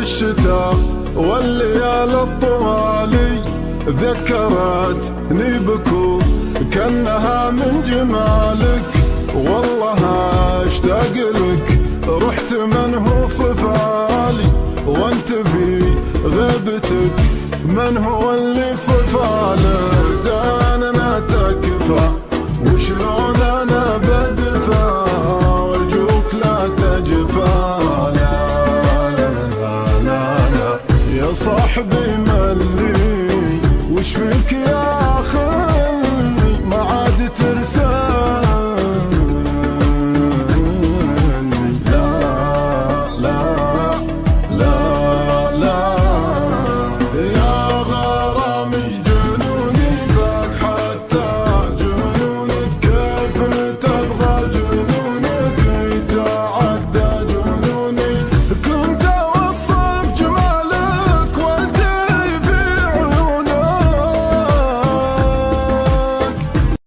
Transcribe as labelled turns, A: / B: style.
A: الشتاء والليالي الطوالي ذكرتني بكو كأنها من جمالك. والله اشتاق لك رحت من هو صفالي، وانت في غيبتك من هو اللي صفالك؟